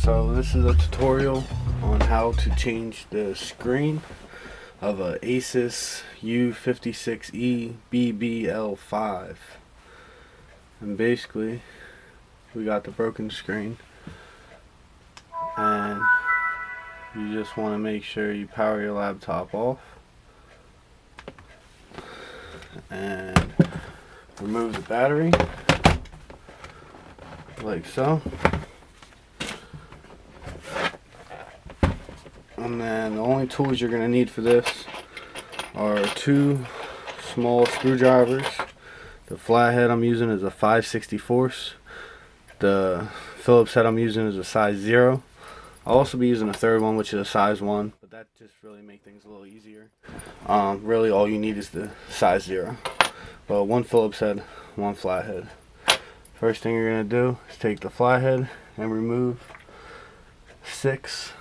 So this is a tutorial on how to change the screen of a Asus U56e BBL5. And basically we got the broken screen, and you just want to make sure you power your laptop off and remove the battery like so. And then the only tools you're going to need for this are two small screwdrivers. The flathead I'm using is a 5/64. The Phillips head I'm using is a size 0. I'll also be using a third one, which is a size 1, but that just really makes things a little easier. Really all you need is the size 0. But one Phillips head, one flathead. First thing you're going to do is take the flathead and remove 6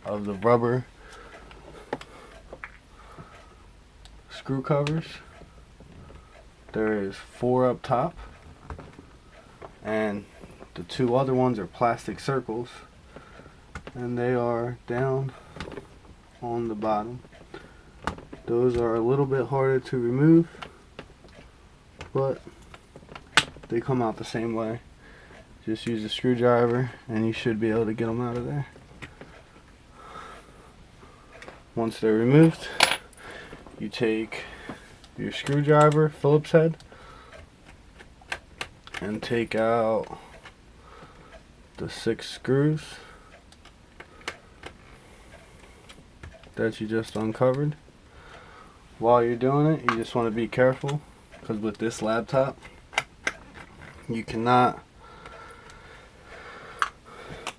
of the rubber screw covers. There is 4 up top, and the 2 other ones are plastic circles, and they are down on the bottom. Those are a little bit harder to remove, but they come out the same way. Just use a screwdriver and you should be able to get them out of there. Once they're removed, you take your screwdriver, Phillips head, and take out the 6 screws that you just uncovered. While you're doing it, you just want to be careful, because with this laptop you cannot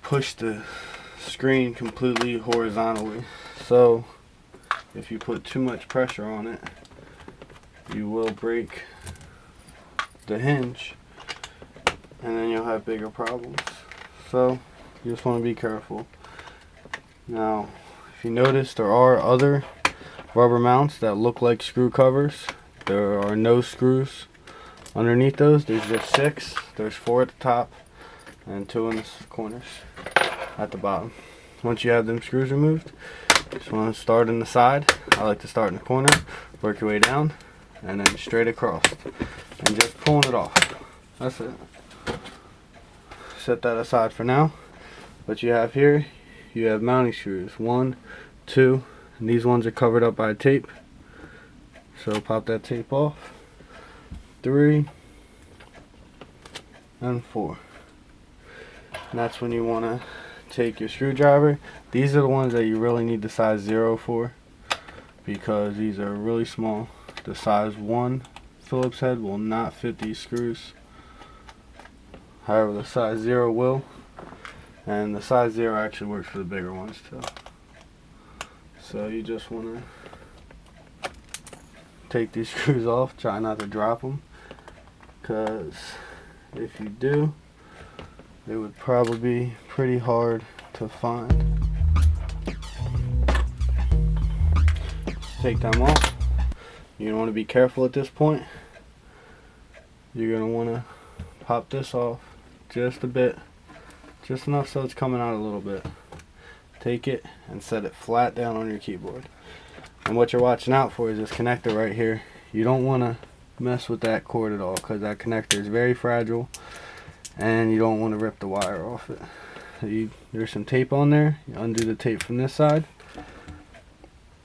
push the screen completely horizontally. So if you put too much pressure on it, you will break the hinge, and then you'll have bigger problems. So you just want to be careful. Now, if you notice, there are other rubber mounts that look like screw covers. There are no screws underneath those. There's just 6. There's 4 at the top and 2 in the corners at the bottom. Once you have them screws removed, just want to start in the side. I like to start in the corner, work your way down, and then straight across, and just pulling it off. That's it. Set that aside for now. What you have here, you have mounting screws. 1, 2, and these ones are covered up by tape. So pop that tape off. 3 and 4. And that's when you want to take your screwdriver. These are the ones that you really need the size 0 for, because these are really small. The size 1 Phillips head will not fit these screws. However, the size 0 will, and the size 0 actually works for the bigger ones too. So you just want to take these screws off. Try not to drop them, because if you do, they would probably be pretty hard to find. Take them off. You're going to want to be careful at this point. You're going to want to pop this off just a bit, just enough so it's coming out a little bit. Take it and set it flat down on your keyboard. And what you're watching out for is this connector right here. You don't want to mess with that cord at all, because that connector is very fragile, and you don't want to rip the wire off it. There's some tape on there. You undo the tape from this side,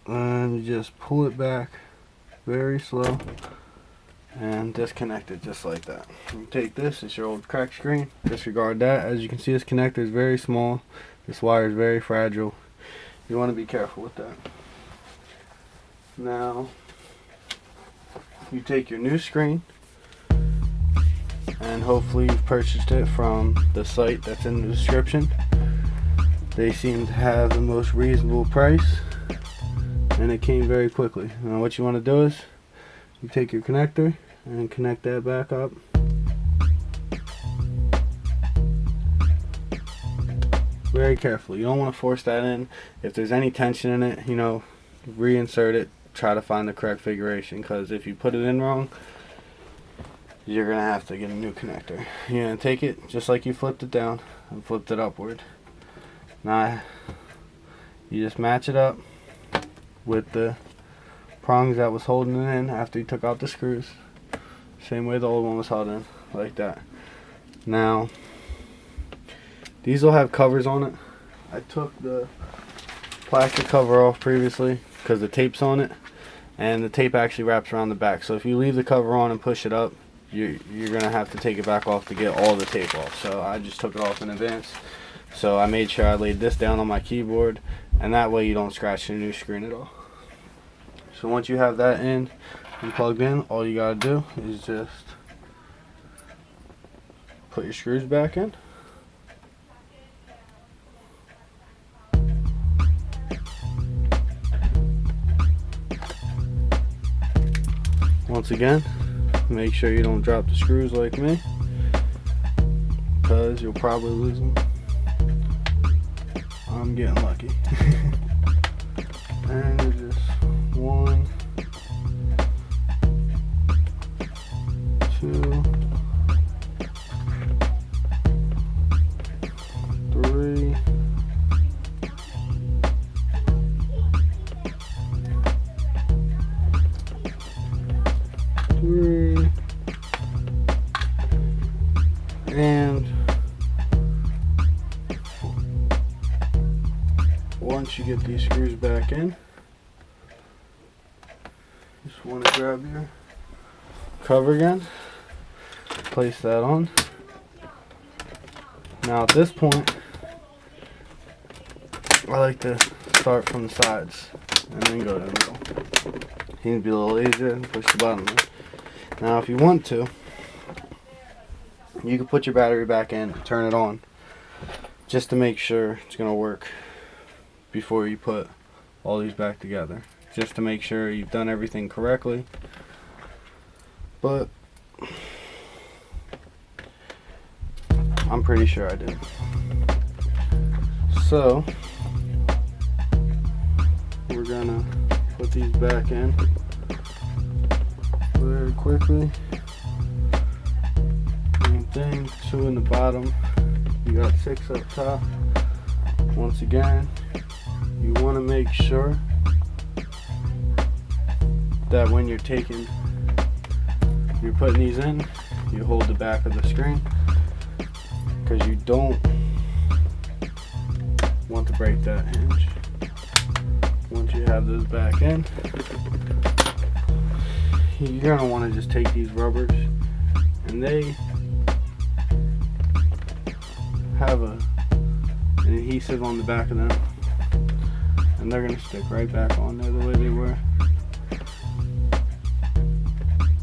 and you just pull it back very slow and disconnect it just like that. You take this, it's your old cracked screen, disregard that. As you can see, this connector is very small. This wire is very fragile. You want to be careful with that. Now, you take your new screen, and hopefully you've purchased it from the site that's in the description. They seem to have the most reasonable price, and it came very quickly. Now what you want to do is you take your connector and connect that back up. Very carefully. You don't want to force that in. If there's any tension in it, reinsert it. Try to find the correct configuration, because if you put it in wrong, you're going to have to get a new connector. You're going to take it just like you flipped it down and flipped it upward. Now you just match it up with the prongs that was holding it in after you took out the screws. Same way the old one was held in, like that. Now, these will have covers on it. I took the plastic cover off previously because the tape's on it, and the tape actually wraps around the back. So if you leave the cover on and push it up, you're gonna have to take it back off to get all the tape off. So I just took it off in advance. So I made sure I laid this down on my keyboard, and that way you don't scratch the new screen at all. So once you have that in and plugged in, all you gotta do is just put your screws back in. Once again, make sure you don't drop the screws like me, because you'll probably lose them. I'm getting lucky. And you're just 1, 2, 3, 3, and once you get these screws back in, just want to grab your cover again, place that on. Now at this point, I like to start from the sides and then go to the middle. You need to be a little easier and push the bottom in. Now if you want to, you can put your battery back in, turn it on, just to make sure it's going to work before you put all these back together. Just to make sure you've done everything correctly. But I'm pretty sure I did. So we're gonna put these back in very quickly. Same thing, 2 in the bottom. You got 6 up top. Once again, you want to make sure that when you're putting these in, you hold the back of the screen, because you don't want to break that hinge. Once you have those back in, you're going to want to just take these rubbers, and they have an adhesive on the back of them, and they're going to stick right back on there the way they were.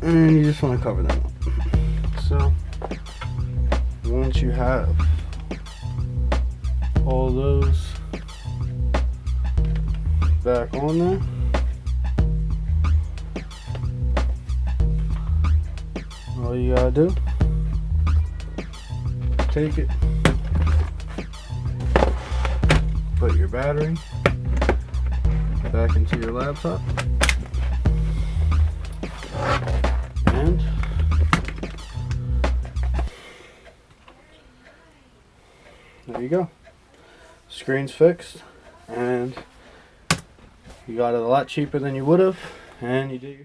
And you just want to cover them up. So once you have all those back on there, all you gotta do, take it, put your battery back into your laptop, and there you go. Screen's fixed, and you got it a lot cheaper than you would have, and you did your